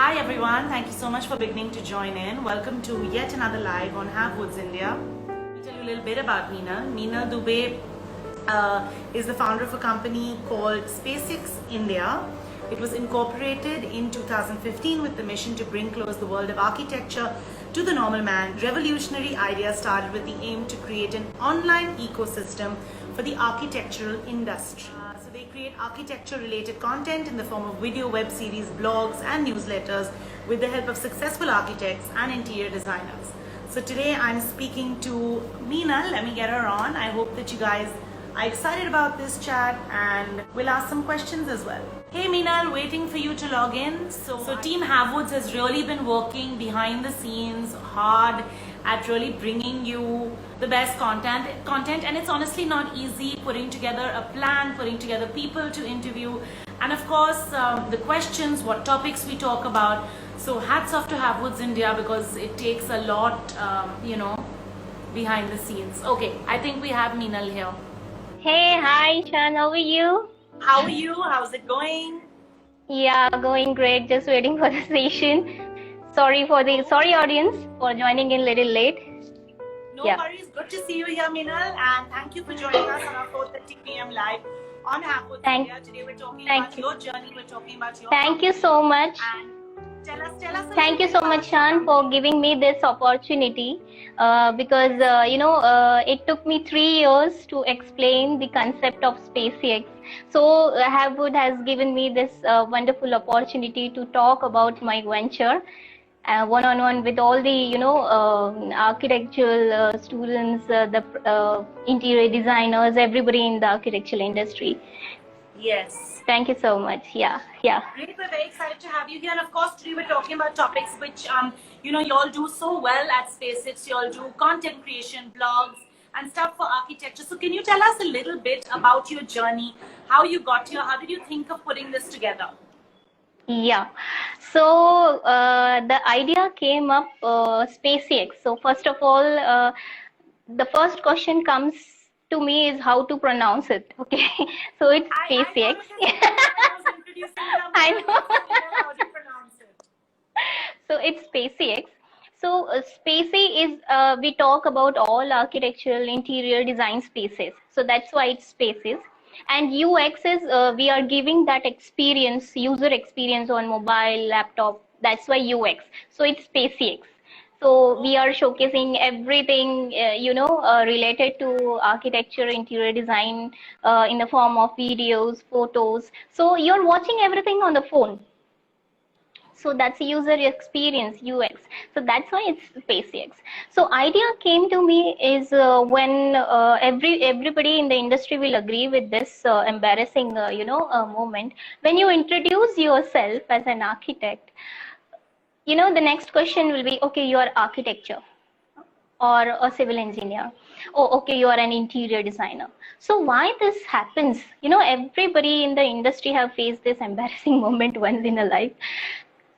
Hi everyone, thank you so much for beginning to join in. Welcome to yet another live on Havwoods India. I'll tell you a little bit about Meenal. Meenal Dubey is the founder of a company called SpaceX India. It was incorporated in 2015 with the mission to bring close the world of architecture to the normal man. Revolutionary idea started with the aim to create an online ecosystem for the architectural industry. So they create architecture-related content in the form of video, web series, blogs, and newsletters with the help of successful architects and interior designers. So today I'm speaking to Meenal. Let me get her on. I hope that you guys are excited about this chat and we'll ask some questions as well. Hey Meenal, waiting for you to log in. So Team Havwoods has really been working behind the scenes hard at really bringing you the best content, and it's honestly not easy putting together a plan, putting together people to interview, and of course the questions, what topics we talk about. So hats off to Havwoods India because it takes a lot, behind the scenes. Okay, I think we have Meenal here. Hey, hi, Shan. How are you? How are you? How's it going? Yeah, going great. Just waiting for the session. Sorry audience for joining in a little late. No worries. Good to see you here, Meenal, and thank you for joining us on our 4:30 p.m. live on Havwoods India. Today we're talking about your journey. We're talking about your. Thank you so much. And tell us. Thank you so much, Shan, for giving me this opportunity. Because it took me 3 years to explain the concept of SpaceX. So Havwood has given me this wonderful opportunity to talk about my venture one-on-one with all the architectural students, the interior designers, everybody in the architectural industry. Yes. Thank you so much. Yeah. Great. We're very excited to have you here, and of course today we're talking about topics which you all do so well at SpaceX. You all do content creation, blogs, and stuff for architecture. So can you tell us a little bit about your journey, how you got here, how did you think of putting this together? Yeah, so the idea came up SpaceX. So first of all, the first question comes to me is how to pronounce it. Okay, so it's SpaceX. I know. How to pronounce it. So it's SpaceX. So Spacey is we talk about all architectural interior design spaces. So that's why it's Spaces. And UX is we are giving that experience, user experience on mobile, laptop. That's why UX. So it's SpaceX. So we are showcasing everything related to architecture, interior design in the form of videos, photos. So you're watching everything on the phone. So that's user experience, UX. So that's why it's SpaceX. So idea came to me is when everybody in the industry will agree with this embarrassing moment. When you introduce yourself as an architect, the next question will be, okay, you are architecture or a civil engineer. Oh, okay, you are an interior designer. So why this happens? Everybody in the industry have faced this embarrassing moment once in a life.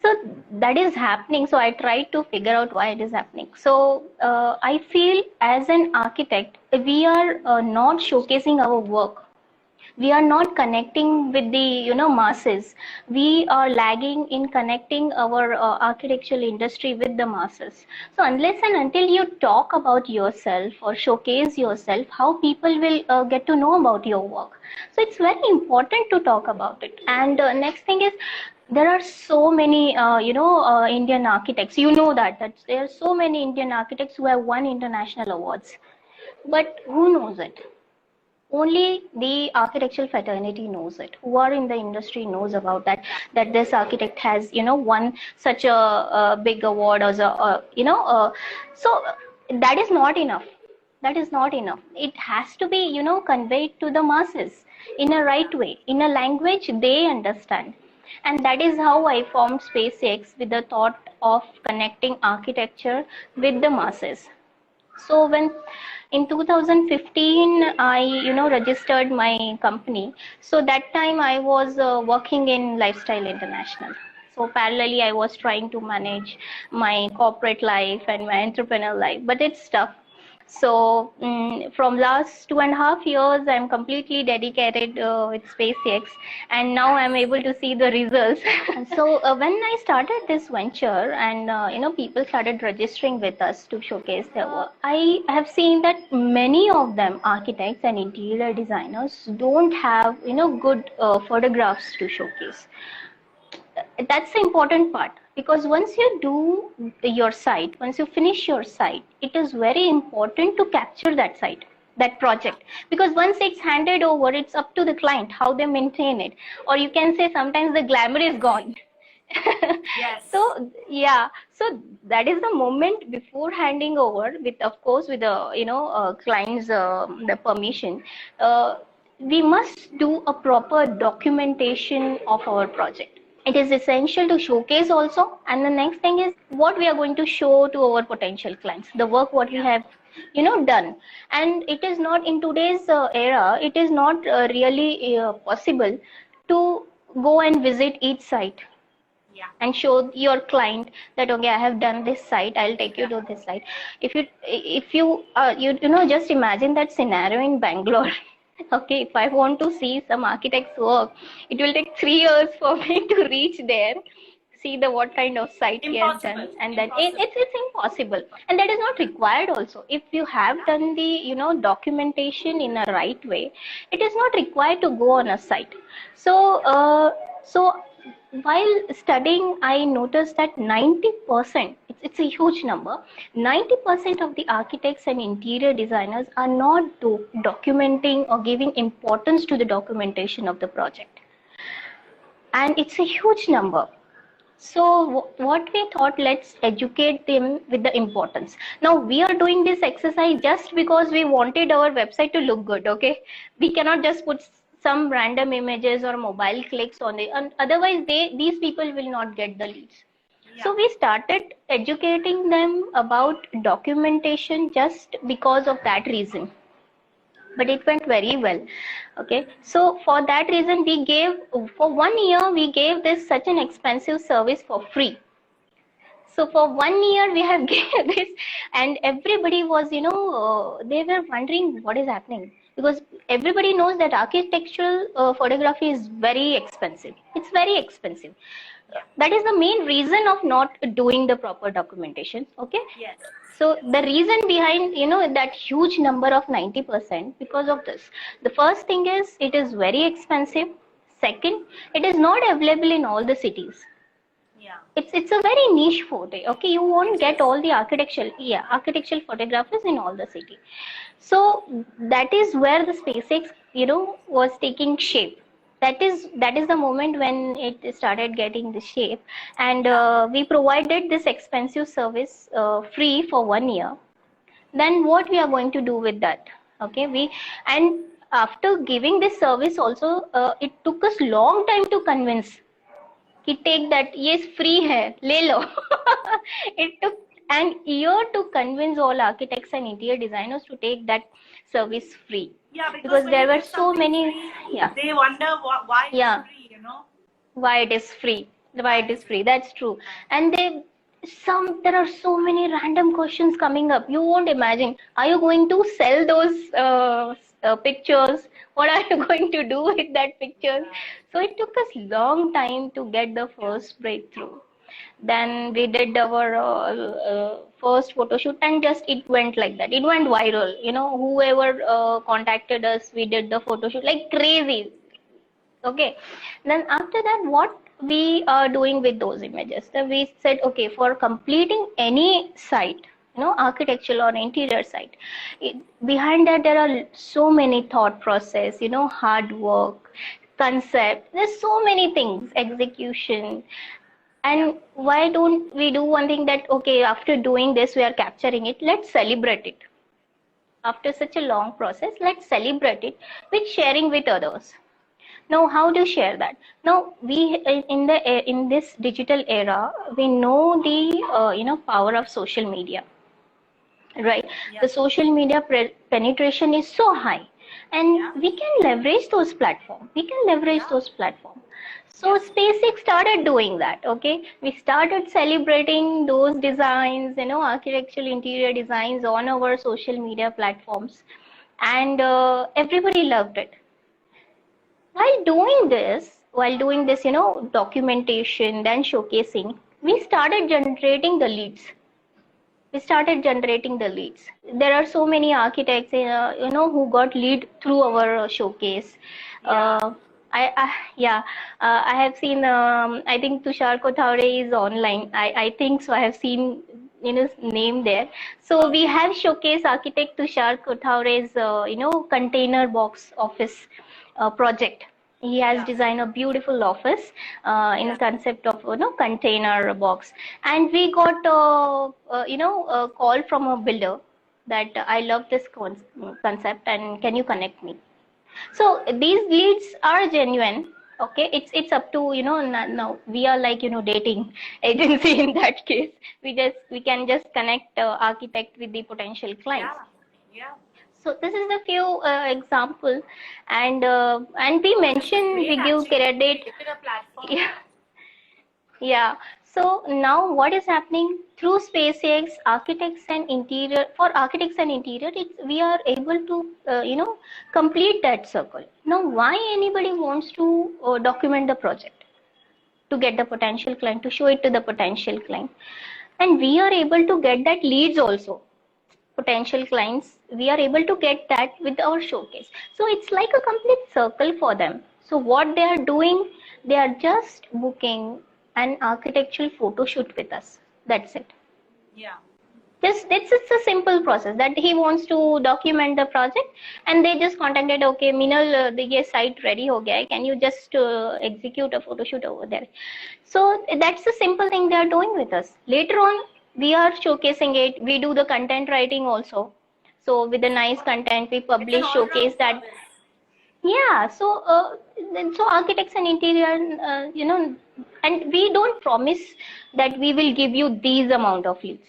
So that is happening. So I tried to figure out why it is happening. So I feel as an architect, we are not showcasing our work. We are not connecting with the masses. We are lagging in connecting our architectural industry with the masses. So unless and until you talk about yourself or showcase yourself, how people will get to know about your work. So it's very important to talk about it. And next thing is, there are so many Indian architects. That there are so many Indian architects who have won international awards. But who knows it? Only the architectural fraternity knows it. Who are in the industry knows about that this architect has won such a big award as so that is not enough. That is not enough. It has to be conveyed to the masses in a right way, in a language they understand. And that is how I formed SpaceX, with the thought of connecting architecture with the masses. So when in 2015 I registered my company. So that time I was working in Lifestyle International. So parallelly I was trying to manage my corporate life and my entrepreneurial life, but it's tough. So from last 2.5 years, I'm completely dedicated with SpaceX, and now I'm able to see the results. So when I started this venture, and people started registering with us to showcase their work, I have seen that many of them, architects and interior designers, don't have good photographs to showcase. That's the important part, because once you do your site, once you finish your site, it is very important to capture that site, that project, because once it's handed over, it's up to the client how they maintain it, or you can say sometimes the glamour is gone. Yes. So yeah, so that is the moment before handing over, with of course with the client's the permission. We must do a proper documentation of our project. It is essential to showcase also, and the next thing is what we are going to show to our potential clients, the work what we have done. And it is not in today's era, it is not really possible to go and visit each site and show your client that, okay, I have done this site, I'll take you to this site. If you just imagine that scenario in Bangalore. Okay, if I want to see some architect's work, it will take 3 years for me to reach there, see the what kind of site he has done, and then it's impossible, and that is not required also. If you have done the documentation in a right way, it is not required to go on a site. So while studying, I noticed that 90%, it's a huge number, 90% of the architects and interior designers are not documenting or giving importance to the documentation of the project. And it's a huge number. So what we thought, let's educate them with the importance. Now we are doing this exercise just because we wanted our website to look good, okay? We cannot just put some random images or mobile clicks on it, and otherwise these people will not get the leads. So we started educating them about documentation just because of that reason. But it went very well. Okay, so for that reason, we gave, for 1 year, we gave this such an expensive service for free. So for 1 year, we have given this, and everybody was, they were wondering what is happening, because everybody knows that architectural photography is very expensive. It's very expensive. That is the main reason of not doing the proper documentation. Okay. Yes. So the reason behind, that huge number of 90%, because of this. The first thing is, it is very expensive. Second, it is not available in all the cities. Yeah. It's a very niche photo. Okay, you won't get all the architectural photographers in all the city. So that is where the SpaceX, was taking shape. That is the moment when it started getting the shape, and we provided this expensive service free for 1 year. Then what we are going to do with that? Okay, and after giving this service also, it took us long time to convince. Take that, yes, free hai, le lo. It took an year to convince all architects and interior designers to take that service free. Yeah, because there were so many. Free, they wonder why it's free, why it is free. Why it is free. That's true. And there are so many random questions coming up. You won't imagine. Are you going to sell those pictures? What are you going to do with that picture? So it took us long time to get the first breakthrough. Then we did our first photo shoot, and just it went like that. It went viral. Whoever contacted us, we did the photo shoot like crazy. Okay. Then after that, what we are doing with those images? Then we said, okay, for completing any site, architectural or interior site, behind that there are so many thought process, hard work, concept. There's so many things, execution. And why don't we do one thing that, okay, after doing this, we are capturing it, let's celebrate it. After such a long process, let's celebrate it with sharing with others. Now, how do you share that? Now, we in this digital era, we know the power of social media, right? The social media penetration is so high, and we can leverage those platforms. So SpaceX started doing that. Okay, we started celebrating those designs, architectural interior designs on our social media platforms, and everybody loved it. While doing this, documentation, then showcasing, we started generating the leads. There are so many architects, who got lead through our showcase. Yeah. Yeah, I have seen. I think Tushar Kothare is online. I think so. I have seen his name there. So we have showcase architect Tushar Kothare's container box office project. He has designed a beautiful office in concept of container box, and we got a call from a builder that I love this concept and can you connect me. So these leads are genuine. Okay, it's up to now we are like dating agency in that case. We can just connect architect with the potential clients. Yeah. So this is a few example, and we mention we give credit. Yeah. Yeah. So now what is happening through SpaceX, architects and interior, we are able to, complete that circle. Now, why anybody wants to document the project to get the potential client, to show it to the potential client. And we are able to get that leads also, potential clients, we are able to get that with our showcase. So it's like a complete circle for them. So what they are doing, they are just booking an architectural photo shoot with us. That's it. Yeah. Just it's a simple process that he wants to document the project, and they just contacted, okay, Minal, the site ready ho gaya hai, can you just execute a photo shoot over there. So that's the simple thing they are doing with us. Later on, we are showcasing it. We do the content writing also. So with the nice content, we publish, showcase that. Yeah. So architects and interior, and we don't promise that we will give you these amount of leads.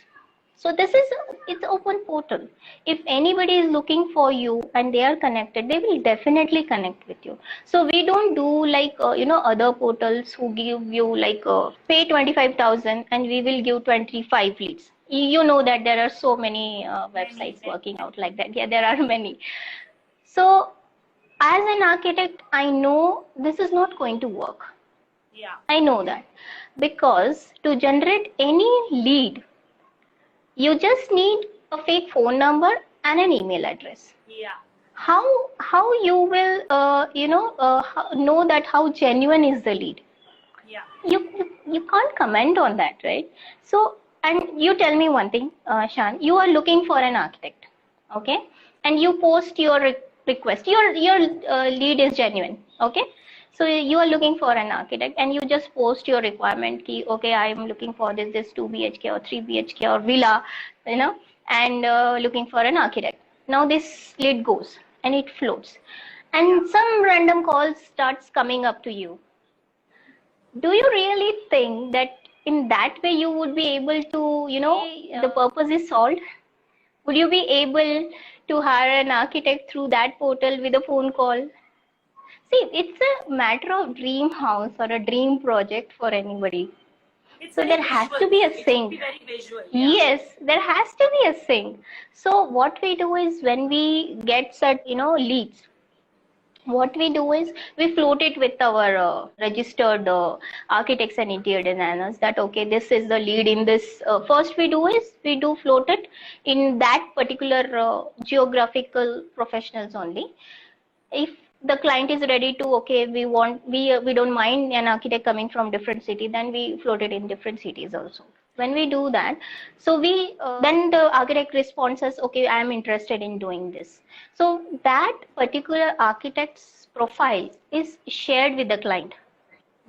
So it's open portal. If anybody is looking for you and they are connected, they will definitely connect with you. So we don't do like other portals who give you like pay 25,000 and we will give 25 leads. You know that there are so many websites working out like that. Yeah, there are many. So as an architect, I know this is not going to work. Yeah. I know that, because to generate any lead, you just need a fake phone number and an email address. Yeah. How you will know that how genuine is the lead? Yeah. You can't comment on that, right? So, and you tell me one thing, Shan, you are looking for an architect, okay? And you post your request. Your lead is genuine, okay? So you are looking for an architect and you just post your requirement key, okay, I am looking for this 2 BHK or 3 BHK or villa, and looking for an architect. Now this lead goes and it floats, and some random calls starts coming up to you. Do you really think that in that way you would be able to, the purpose is solved? Would you be able to hire an architect through that portal with a phone call? See, it's a matter of dream house or a dream project for anybody. So there has to be a sync. Very visual. Yes, there has to be a sync. So what we do is when we get such, leads, what we do is we float it with our registered architects and interior designers that, okay, this is the lead in this. First we do float it in that particular geographical professionals only. If the client is ready to, okay, we don't mind an architect coming from different city, then we float it in different cities also. When we do that, so we then the architect responds us, okay, I am interested in doing this. So that particular architect's profile is shared with the client.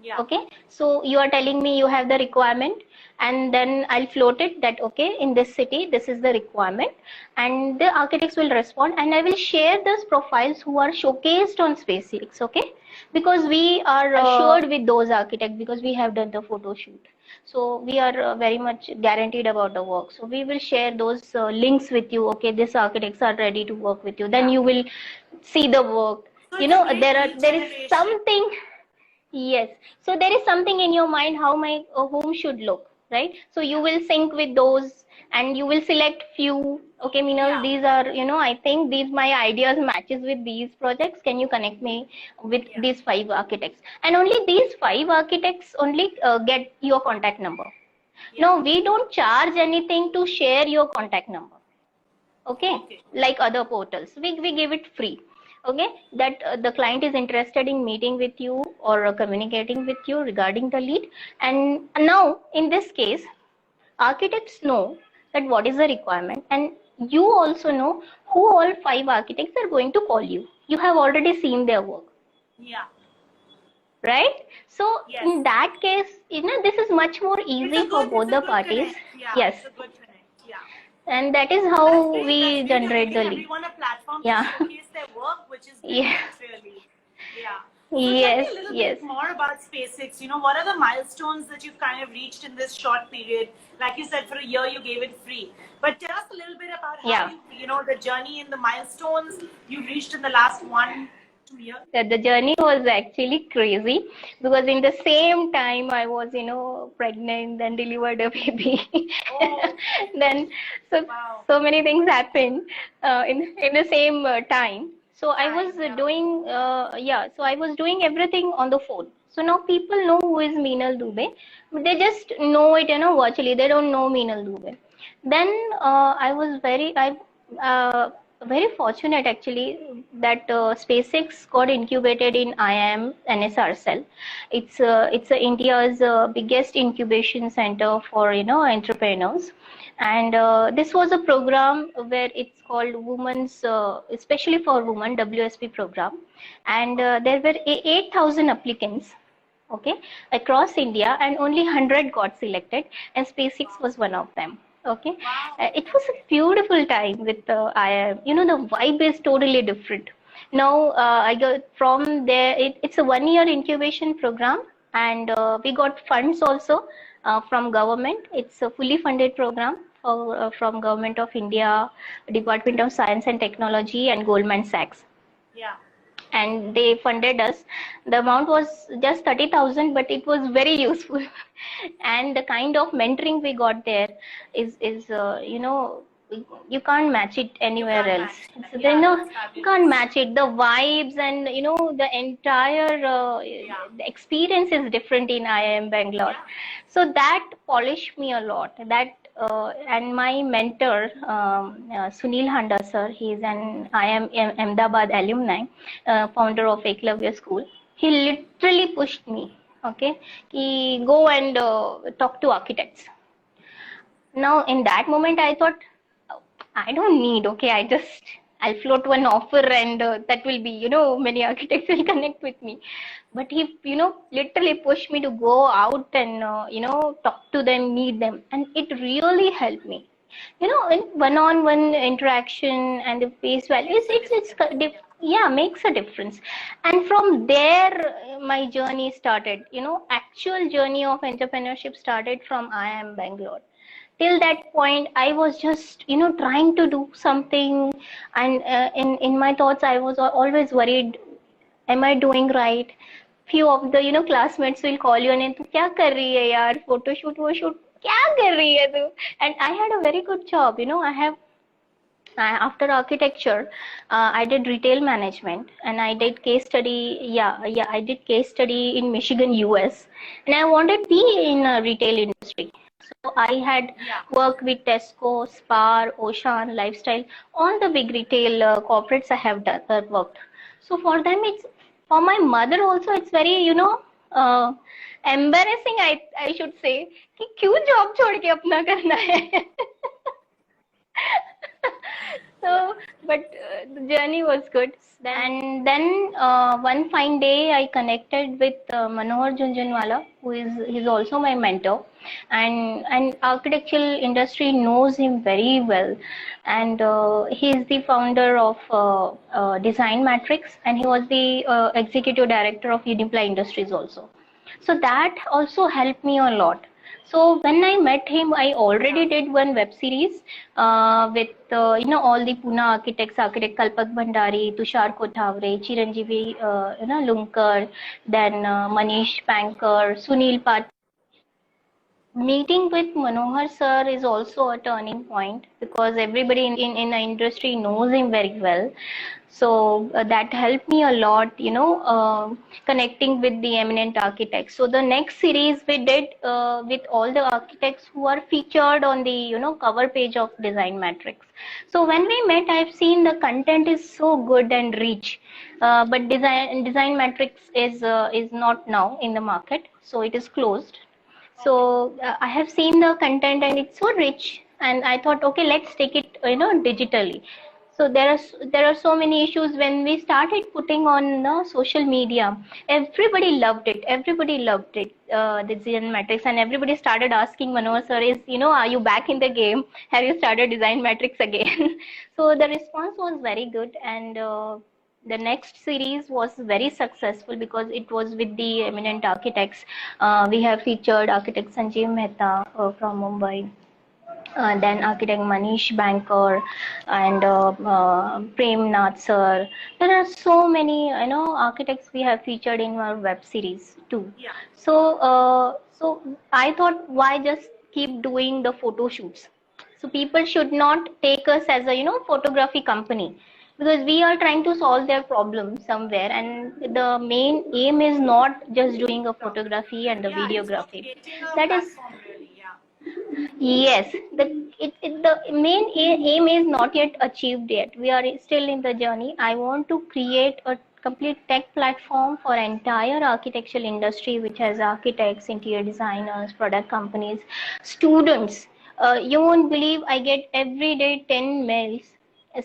Yeah. Okay, so you are telling me you have the requirement, and then I'll float it that, okay, in this city this is the requirement, and the architects will respond, and I will share those profiles who are showcased on SpaceX. Okay, because we are assured with those architects, because we have done the photo shoot, so we are very much guaranteed about the work. So we will share those links with you. Okay, these architects are ready to work with you, then you will see the work. So there is something. Yes. So there is something in your mind how my home should look, right? So you will sync with those and you will select few. Okay, Minal, Yeah, these are, I think these my ideas matches with these projects. Can you connect me with yeah, these five architects? And only these five architects only get your contact number. yeah. No, we don't charge anything to share your contact number. Okay, Okay. like other portals, we give it free. Okay, that the client is interested in meeting with you or communicating with you regarding the lead. And now in this case, architects know that what is the requirement, and you also know who all five architects are going to call you. You have already seen their work, Yeah. right? So Yes. in that case, this is much more easy for It's both a the good parties. connect. Yeah, Yes, it's a good connect. Yeah. and that is That's how great. That's we great. You're generate giving the lead. everyone a platform to Yeah. showcase their work, which is Yeah. brilliant, really. Yeah. So tell me Yes, a little yes. bit more about SpaceX. What are the milestones that you've kind of reached in this short period? Like you said, for a year you gave it free. But tell us a little bit about how Yeah. the journey and the milestones you've reached in the last 1-2 years. The journey was actually crazy because in the same time I was, pregnant and delivered a baby. Oh, Then so wow. so many things happened in the same time. So I was Time, yeah. doing So I was doing everything on the phone. So now people know who is Meenal Dubey, but they just know it, virtually. They don't know Meenal Dubey. Then I was very fortunate actually that SpaceX got incubated in IIM NSR cell. It's India's biggest incubation center for entrepreneurs, and this was a program where it's called Women's, especially for Women WSP program, and there were 8,000 applicants. Okay, across India, and only 100 got selected, and SpaceX was one of them. Okay, Wow. it was a beautiful time with IIM. The vibe is totally different. Now I got from there. It's a 1-year incubation program, and we got funds also from government. It's a fully funded program from Government of India, Department of Science and Technology, and Goldman Sachs, Yeah. and they funded us. The amount was just 30,000, but it was very useful. And the kind of mentoring we got there is you can't match it You anywhere can't else. match that. So Yeah, that's you can't fabulous. match it. The vibes and the entire Yeah. the experience is different in IIM Bangalore. Yeah. So that polished me a lot. And my mentor, Sunil Handa sir, he's an IIM Ahmedabad alumni, founder of Eklavya School. He literally pushed me. Okay, he go and talk to architects. Now in that moment I thought, "Oh, I don't need, okay, I'll float one offer, and that will be, many architects will connect with me." But he, literally pushed me to go out and, talk to them, meet them. And it really helped me. In one-on-one interaction and the face value, yeah, makes a difference. And from there, my journey started, actual journey of entrepreneurship started from IIM Bangalore. Till that point I was just trying to do something, and in my thoughts I was always worried, am I doing right? Few of the classmates will call you and, तू क्या कर रही है यार, photo shoot वो shoot क्या कर रही है तू? And I had a very good job. After architecture, I did retail management, and I did case study. Yeah, I did case study in Michigan, US, and I wanted to be in a retail industry. So I had worked with Tesco, Spar, Ocean, Lifestyle, all the big retail corporates I have done, worked. So for them, for my mother also, it's very embarrassing. I should say कि क्यों job छोड़ के अपना करना है. So, but the journey was good. And then one fine day, I connected with Manohar Junjunwala, he's also my mentor, and architectural industry knows him very well, and he is the founder of Design Matrix, and he was the executive director of Uniply Industries also. So that also helped me a lot. So when I met him, I already did one web series with all the Pune architects, architect Kalpak Bhandari, Tushar Kothavre, Chiranjeevi Lunkar, then Manish Pankar, Sunil Pat. Meeting with Manohar sir is also a turning point because everybody in the industry knows him very well. So that helped me a lot, connecting with the eminent architects. So the next series we did with all the architects who are featured on the cover page of Design Matrix. So when we met, I've seen the content is so good and rich, but Design Matrix is not now in the market, so it is closed. So I have seen the content and it's so rich, and I thought, okay, let's take it, digitally. So there are so many issues when we started putting on social media. Everybody loved it. Everybody loved it, the Design Matrix, and everybody started asking Manohar sir, are you back in the game? Have you started Design Matrix again? So the response was very good, and the next series was very successful because it was with the eminent architects. We have featured architect Sanjeev Mehta from Mumbai, then architect Manish Banker, and Prem Nath sir. There are so many, architects we have featured in our web series too. Yeah. So I thought, why just keep doing the photo shoots? So people should not take us as a photography company, because we are trying to solve their problem somewhere, and the main aim is not just doing a photography and the Yeah, it's for videography. creating a That is, platform, really. Yeah. yes, the main aim is not yet achieved yet. We are still in the journey. I want to create a complete tech platform for entire architectural industry, which has architects, interior designers, product companies, students. You won't believe, I get every day 10 mails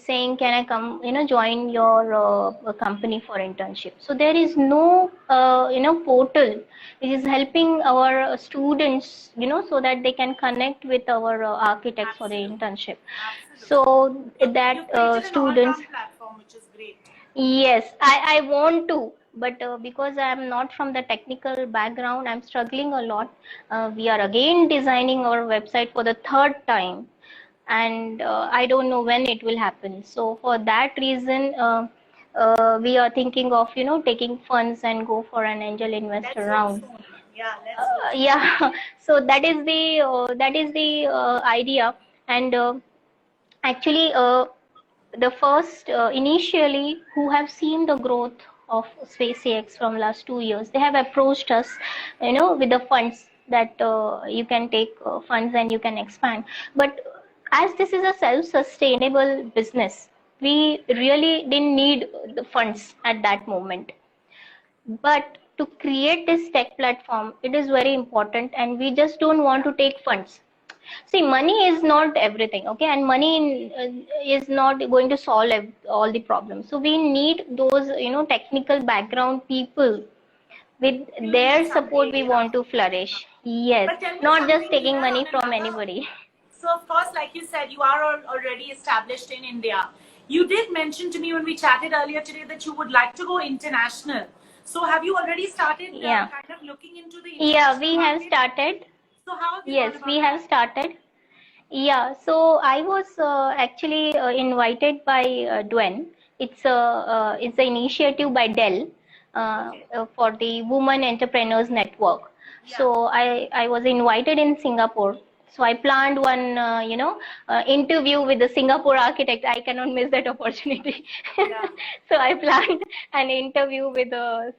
saying, can I come, join your company for internship? So there is no portal which is helping our students, so that they can connect with our architects for the Absolutely. internship. Absolutely. So that You created an students, all-round platform, which is great. yes, I want to, but because I'm not from the technical background, I'm struggling a lot. We are again designing our website for the third time, and I don't know when it will happen. So for that reason, we are thinking of taking funds and go for an angel investor Let's hope round. soon. Yeah, let's hope soon. Yeah, so that is the idea, and actually the first initially who have seen the growth of SpaceX from last 2 years, they have approached us, with the funds that you can take funds and you can expand. But as this is a self-sustainable business, we really didn't need the funds at that moment. But to create this tech platform, it is very important, and we just don't want to take funds. See, money is not everything, okay, and money is not going to solve all the problems. So we need those, technical background people. With You need their support, someday, we yeah. want to flourish. Yes, But tell me not just something, taking Meena, money on from another. anybody. So, of course, like you said, you are already established in India. You did mention to me when we chatted earlier today that you would like to go international. So, have you already started Yeah, kind of looking into the yeah, international we have market? started. So, how have you Yes, gone we about have that? started. Yeah, so I was actually invited by Dwen. It's an initiative by Dell Okay. for the Women Entrepreneurs Network. Yeah. So I was invited in Singapore. So I planned one interview with the Singapore architect. I cannot miss that opportunity. Yeah. So I planned an interview with the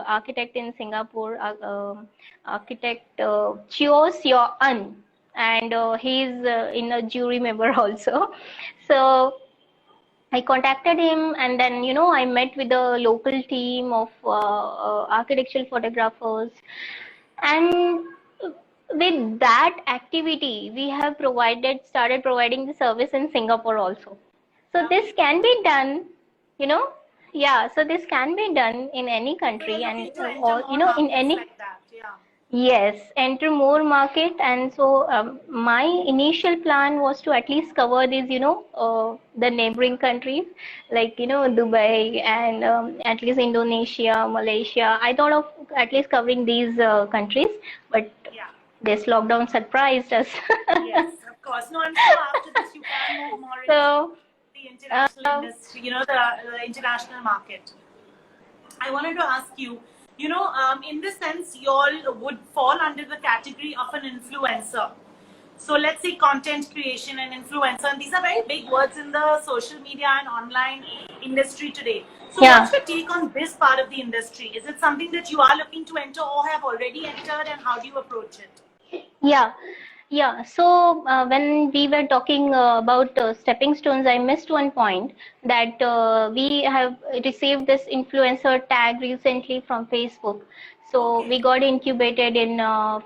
architect in Singapore, architect Chio Seo An, and he's in a jury member also. So I contacted him, and then I met with the local team of architectural photographers, and with that activity we have started providing the service in Singapore also. So Yeah. this can be done, you know yeah, so this can be done in any So, you're country, and looking to enter or more in markets any. like that. Yeah. Yes, enter more market. And so my initial plan was to at least cover these, the neighboring countries like, Dubai, and at least Indonesia, Malaysia. I thought of at least covering these countries, but Yeah. this lockdown surprised us. Yes, of course. No, I'm sure after this you can move more into So, the international uh, industry, the international market. I wanted to ask you, in this sense, you all would fall under the category of an influencer. So let's say content creation and influencer, and these are very big words in the social media and online industry today. So yeah. what's your take on this part of the industry? Is it something that you are looking to enter or have already entered, and how do you approach it? Yeah, yeah. So when we were talking about stepping stones, I missed one point that we have received this influencer tag recently from Facebook. So Okay. we got incubated in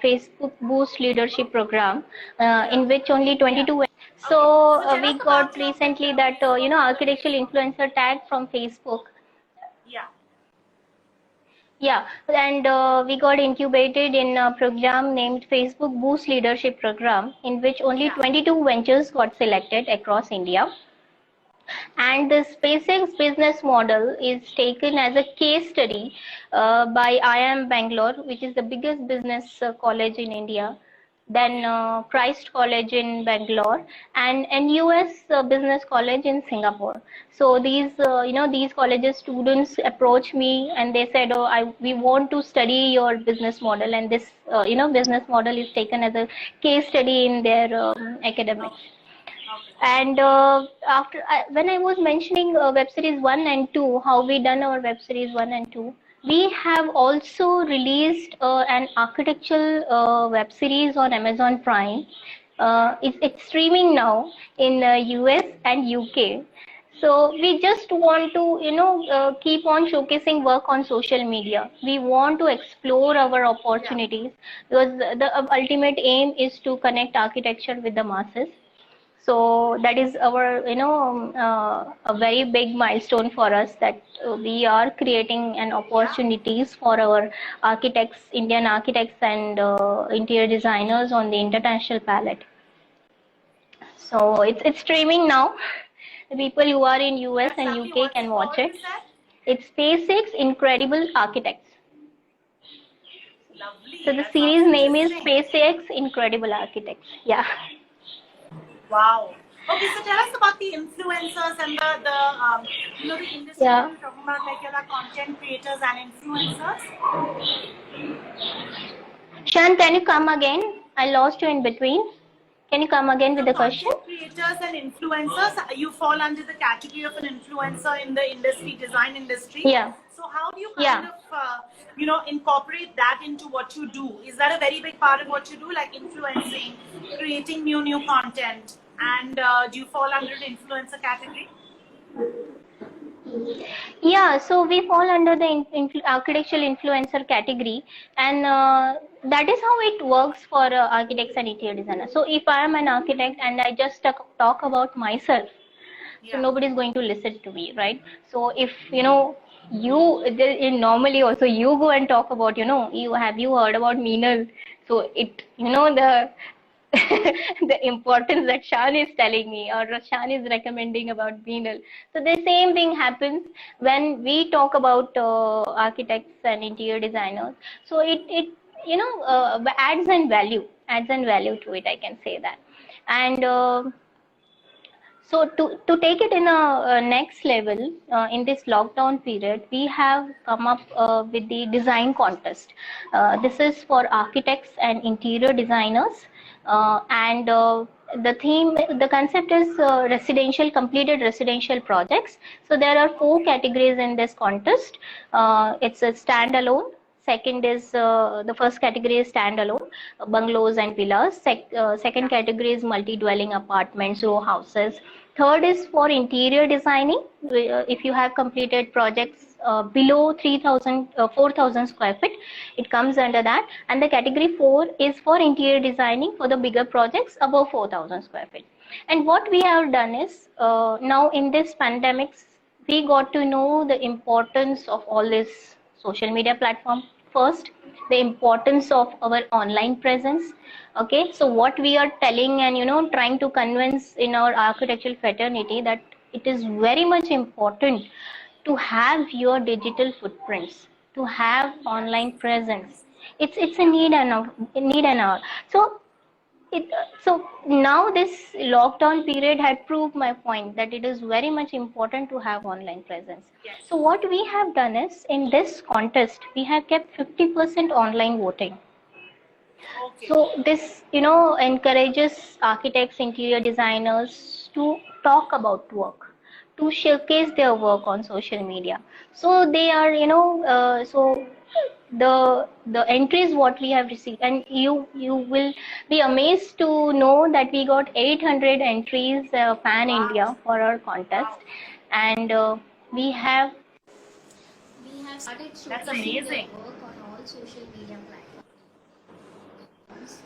Facebook Boost Leadership Program, Yeah. in which only 22. So Okay. So tell us we got about your recently that Facebook. architectural influencer tag from Facebook. Yeah. Yeah, and we got incubated in a program named Facebook Boost Leadership Program, in which only Yeah. 22 ventures got selected across India. And the SpaceX business model is taken as a case study by IIM Bangalore, which is the biggest business college in India, then Okay. Christ College in Bangalore, and NUS Business College in Singapore. So these colleges students approach me and they said, "Oh, we want to study your business model," and this business model is taken as a case study in their academics. Okay. Okay. And after when I was mentioning web series 1 and 2, how we done our web series 1 and 2, we have also released an architectural web series on Amazon Prime. It's streaming now in US and UK. So we just want to, keep on showcasing work on social media. We want to explore our Yeah. opportunities because the ultimate aim is to connect architecture with the masses. So that is our a very big milestone for us, that we are creating an Yeah. opportunities for our architects, Indian architects and interior designers on the international palette. So it's streaming now. The people who are in US That's and lovely. UK What's can it watch called, it. you said? It's SpaceX Incredible Architects. So Lovely. the That sounds series name is interesting. SpaceX Incredible Architects. Yeah. Wow. Okay, so tell us about the influencers and the industry that Yeah. you're talking about, like you're content creators and influencers. Shan, can you come again? I lost you in between. Can you come again with So the question? content creators and influencers, you fall under the category of an influencer in the design industry. Yeah. So how do you kind Yeah. of, incorporate that into what you do? Is that a very big part of what you do, like influencing, creating new content? And do you fall under the influencer category? Yeah, so we fall under the architectural influencer category, and that is how it works for architects and interior designers. So if I am an architect and I just talk about myself, so Yeah. nobody is going to listen to me, right? So if normally also you go and talk about, you heard about Meenal? So the the importance that Shan is telling me or Shan is recommending about Meenal. So the same thing happens when we talk about architects and interior designers. So it adds and value to it, I can say that. And so to take it in a next level, in this lockdown period, we have come up with the design contest. This is for architects and interior designers, and the concept is completed residential projects. So there are four Okay. categories in this contest. It's a standalone. Second is the first category is standalone, bungalows and villas. Second Yeah. category is multi-dwelling apartments, row houses. Third is for interior designing. If you have completed projects below 4,000 square feet, it comes under that. And the category 4 is for interior designing for the bigger projects above 4,000 square feet. And what we have done is, now in this pandemic, we got to know the importance of all this social media platform. First, the importance of our online presence. Okay, so what we are telling and trying to convince in our architectural fraternity, that it is very much important to have your digital footprints, to have Yes. online presence. It's a need and all. So so now this lockdown period had proved my point that it is very much important to have online presence. Yes. So what we have done is in this contest we have kept 50% online voting. Okay. So this, encourages architects, interior designers to talk about work, to showcase their work on social media. So they are, so the entries what we have received, and you will be amazed to know that we got 800 entries pan Wow. India for our contest, and We have started That's showcasing their amazing. work on all social media platforms,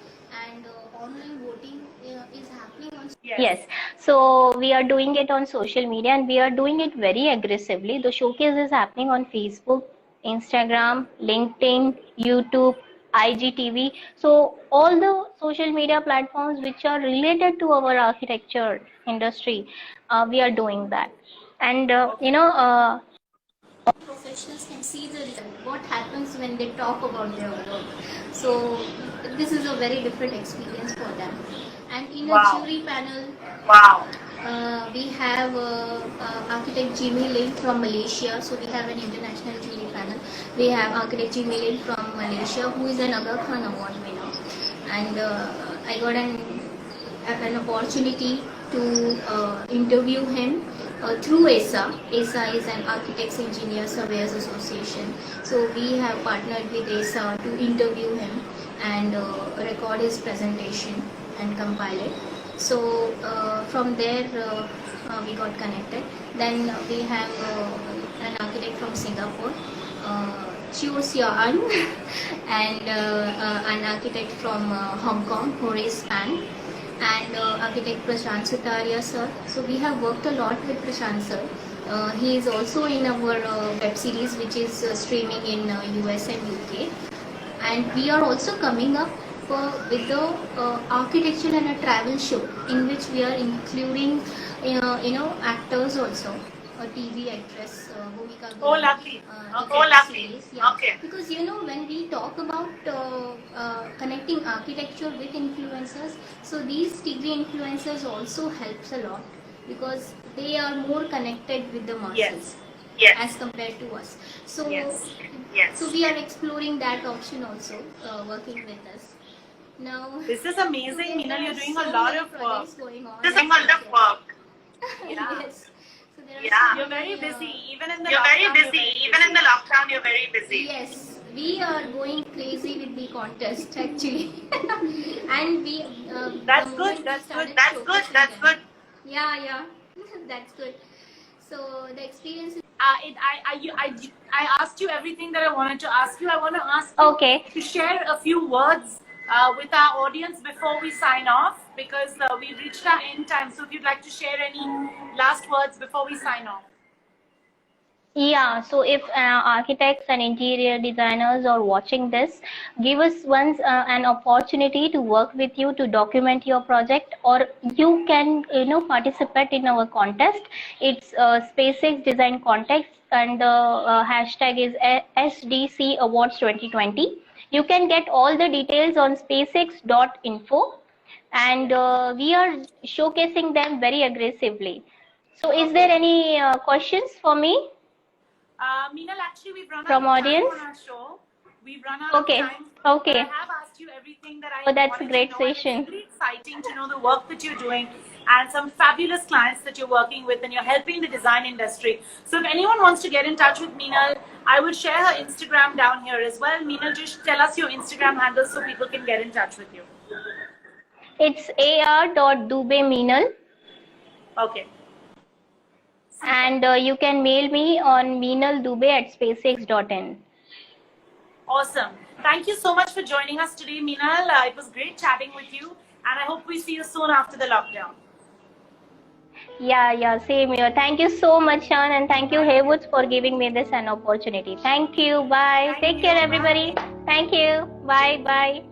and online voting is happening on. Yes, so we are doing it on social media and we are doing it very aggressively. The showcase is happening on Facebook, Instagram, LinkedIn, YouTube, IGTV. So all the social media platforms which are related to our architecture industry, we are doing that. And Professionals can see what happens when they talk about their work. So this is a very different experience for them. And in a Wow. jury panel, Wow. we have architect Jimmy Lin from Malaysia. So we have an international jury panel. We have architect Jimmy Lin from Malaysia, who is an Aga Khan Award winner. And I got an opportunity to interview him through ASA. ASA is an Architects, Engineers, Surveyors Association. So we have partnered with ASA to interview him and record his presentation and compile it. So from there we got connected. Then we have an architect from Singapore, Chiu Sia-an, and an architect from Hong Kong, Horace Pan, and architect Prashant Sutaria sir. So we have worked a lot with Prashant sir. He is also in our web series which is streaming in US and UK. And we are also coming up with the architecture and a travel show in which we are including actors also. A TV actress, Bhumika Oh, Gupta, lovely. the Oh, web lovely. series, yeah. Okay. Because when we talk about connecting architecture with influencers, so these TV influencers also helps a lot because they are more connected with the masses. Yes. Yes. As compared to us. So, Yes. Yes. so we are exploring that option also, working with us. Now, This is amazing, today Meenal. there You're are doing so a lot many of work. projects going on. This is a lot of work. Yeah. Yes. So there are Yeah. so You're very many, busy. Even in the You're very lockdown, busy. Even in the lockdown, you're very busy. Yes, we are going crazy with the contest actually, and we. That's the good. moment we That's good. started That's good. showcasing That's them- good. Yeah, that's good. So the experience is I asked you everything that I wanted to ask you. I want to ask you okay. to share a few words with our audience before we sign off because we've reached our end time. So if you'd like to share any last words before we sign off. Yeah, so if architects and interior designers are watching this, give us once an opportunity to work with you to document your project, or you can participate in our contest. It's SpaceX Design Contest, and the hashtag is SDC Awards 2020. You can get all the details on spacex.info, and we are showcasing them very aggressively. So, is there any questions for me? Meenal, actually, we've run From out of audience? time on our show. We've run out Okay, of time. okay. But I have asked you everything that I Oh, that's wanted a great to know. And session. it's really exciting to know the work that you're doing and some fabulous clients that you're working with, and you're helping the design industry. So if anyone wants to get in touch with Meenal, I will share her Instagram down here as well. Meenal, just tell us your Instagram handle so people can get in touch with you. It's ar.dubemeenal, Okay. and you can mail me on meenaldube@spacex.in. Awesome. Thank you so much for joining us today, Meenal. It was great chatting with you, and I hope we see you soon after the lockdown. Yeah, same here. Thank you so much, Sean, and thank you, Haywoods, for giving me this an opportunity. Thank you. Bye. Thank Take you. care, Bye. everybody. Thank you. Bye.